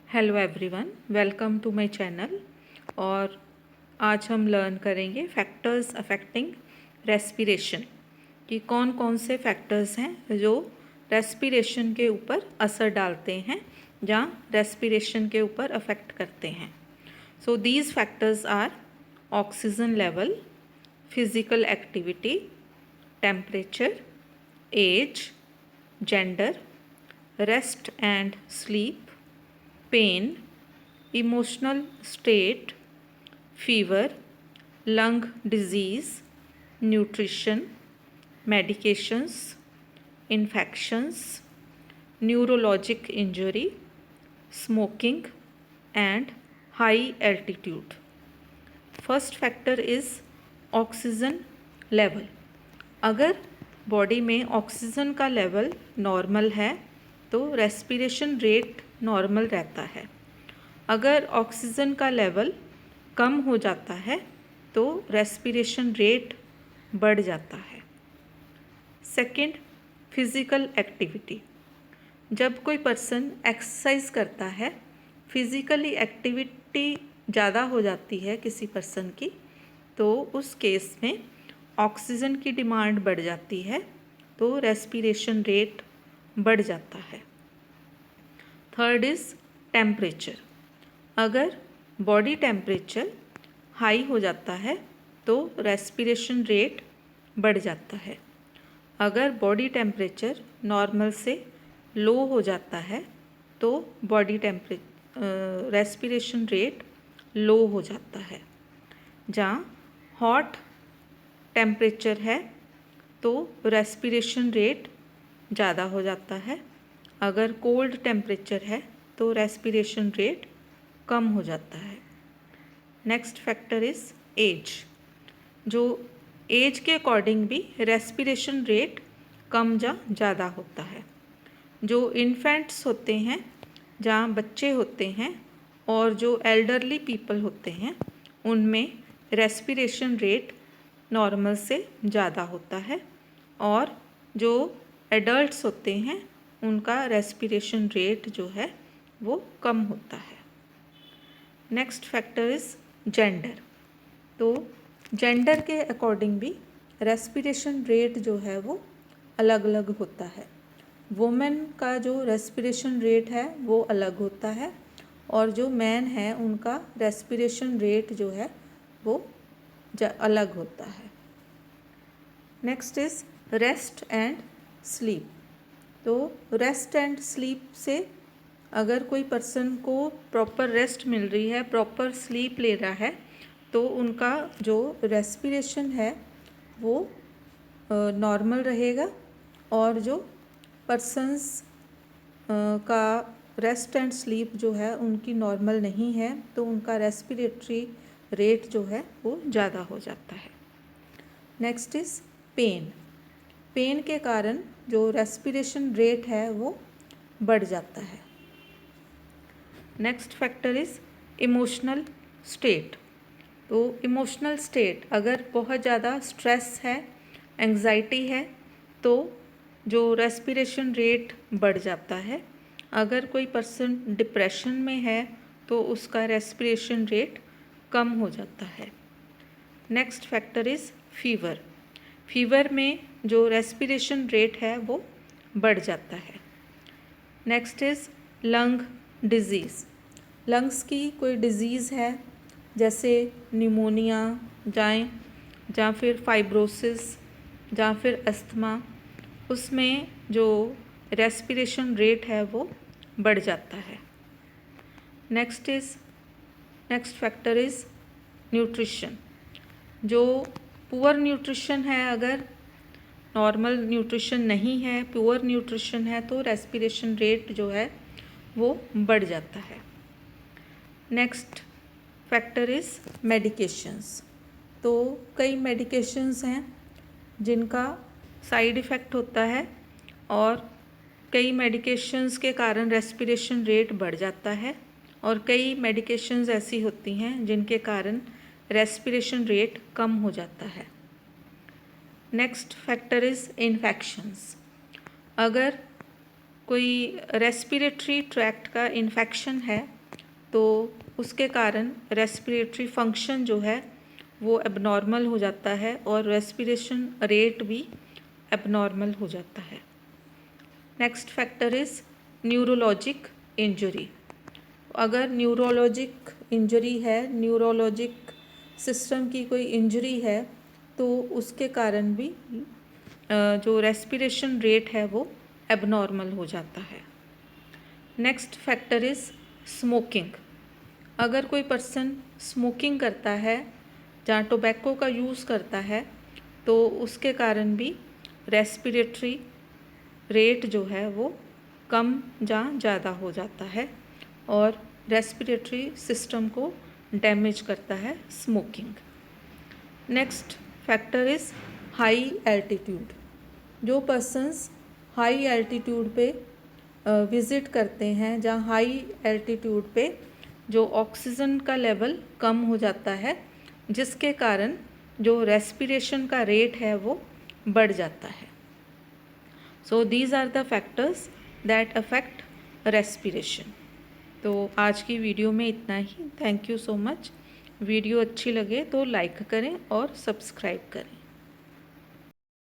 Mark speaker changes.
Speaker 1: Hello everyone, welcome to my channel. और आज हम लर्न करेंगे फैक्टर्स अफेक्टिंग रेस्पिरेशन कि कौन कौन से फैक्टर्स हैं जो रेस्पिरेशन के ऊपर असर डालते हैं या रेस्पिरेशन के ऊपर अफेक्ट करते हैं। So these factors are oxygen level, physical activity, temperature, age, gender, rest and sleep, pain, emotional state, fever, lung disease, nutrition, medications, infections, neurologic injury, smoking, and high altitude. First factor is oxygen level. अगर body में oxygen का level normal है तो respiration rate normal रहता है। अगर oxygen का level कम हो जाता है तो रेस्पिरेशन रेट बढ़ जाता है। Second, physical activity. जब कोई पर्सन एक्सरसाइज करता है, फिज़िकली एक्टिविटी ज़्यादा हो जाती है किसी पर्सन की, तो उस केस में ऑक्सीजन की डिमांड बढ़ जाती है तो रेस्पिरेशन रेट बढ़ जाता है। Third is temperature. अगर बॉडी टेम्परेचर हाई हो जाता है तो रेस्पिरेशन रेट बढ़ जाता है। अगर बॉडी टेम्परेचर नॉर्मल से लो हो जाता है तो रेस्पिरेशन रेट लो हो जाता है। जहाँ हॉट टेम्परेचर है तो रेस्पिरेशन रेट ज़्यादा हो जाता है। अगर कोल्ड टेम्परेचर है तो रेस्पिरेशन रेट कम हो जाता है। Next factor is age. जो एज के अकॉर्डिंग भी रेस्पिरेशन रेट कम या ज़्यादा होता है। जो इन्फेंट्स होते हैं, जहाँ बच्चे होते हैं, और जो एल्डरली पीपल होते हैं, उनमें रेस्पिरेशन रेट नॉर्मल से ज़्यादा होता है, और जो एडल्ट्स होते हैं उनका रेस्पिरेशन रेट जो है वो कम होता है। Next factor is gender. तो जेंडर के अकॉर्डिंग भी रेस्पिरेशन रेट जो है वो अलग अलग होता है। वुमेन का जो रेस्पिरेशन रेट है वो अलग होता है, और जो मैन है उनका रेस्पिरेशन रेट जो है वो अलग होता है। Next is rest and sleep. तो रेस्ट एंड स्लीप से अगर कोई पर्सन को प्रॉपर रेस्ट मिल रही है, प्रॉपर स्लीप ले रहा है, तो उनका जो रेस्पिरेशन है वो नॉर्मल रहेगा। और जो पर्सन्स का रेस्ट एंड स्लीप जो है उनकी नॉर्मल नहीं है तो उनका रेस्पिरेटरी रेट जो है वो ज़्यादा हो जाता है। Next is pen. पेन के कारण जो रेस्पिरेशन रेट है वो बढ़ जाता है। Next factor is emotional state. तो इमोशनल स्टेट, अगर बहुत ज़्यादा स्ट्रेस है, एंजाइटी है, तो जो रेस्पिरेशन रेट बढ़ जाता है। अगर कोई पर्सन डिप्रेशन में है तो उसका रेस्पिरेशन रेट कम हो जाता है। Next factor is fever. Fever में जो रेस्पिरेशन रेट है वो बढ़ जाता है। Next is lung disease. Lungs की कोई डिजीज़ है जैसे निमोनिया या फिर फाइब्रोसिस या फिर अस्थमा, उसमें जो रेस्पिरेशन रेट है वो बढ़ जाता है। Next factor is nutrition. जो पुअर न्यूट्रिशन है, अगर नॉर्मल न्यूट्रिशन नहीं है, पुअर न्यूट्रिशन है, तो रेस्पिरेशन रेट जो है वो बढ़ जाता है। Next factor is medications. तो कई मेडिकेशंस हैं जिनका साइड इफ़ेक्ट होता है, और कई मेडिकेशंस के कारण रेस्पिरेशन रेट बढ़ जाता है, और कई मेडिकेशंस ऐसी होती हैं जिनके कारण रेस्पिरेशन रेट कम हो जाता है। Next factor is infections. अगर कोई रेस्पिरेटरी ट्रैक्ट का इन्फेक्शन है तो उसके कारण रेस्पिरेटरी फंक्शन जो है वो एबनॉर्मल हो जाता है और रेस्पिरेशन रेट भी एबनॉर्मल हो जाता है। Next factor is neurologic injury. अगर न्यूरोलॉजिक इंजरी है, न्यूरोलॉजिक सिस्टम की कोई इंजरी है, तो उसके कारण भी जो रेस्पिरेशन रेट है वो एबनॉर्मल हो जाता है। Next factor is smoking. अगर कोई पर्सन स्मोकिंग करता है जहाँ टोबैको का यूज़ करता है, तो उसके कारण भी रेस्पिरेटरी रेट जो है वो कम या ज़्यादा हो जाता है और रेस्पिरेटरी सिस्टम को डैमेज करता है smoking. Next factor is high altitude. जो पर्सन्स हाई एल्टीट्यूड पे विज़िट करते हैं, जहाँ हाई एल्टीट्यूड पे जो ऑक्सीजन का लेवल कम हो जाता है, जिसके कारण जो रेस्पिरेशन का रेट है वो बढ़ जाता है। So these are the factors that affect respiration. तो आज की वीडियो में इतना ही। Thank you so much. Video अच्छी लगे तो लाइक करें और सब्सक्राइब करें।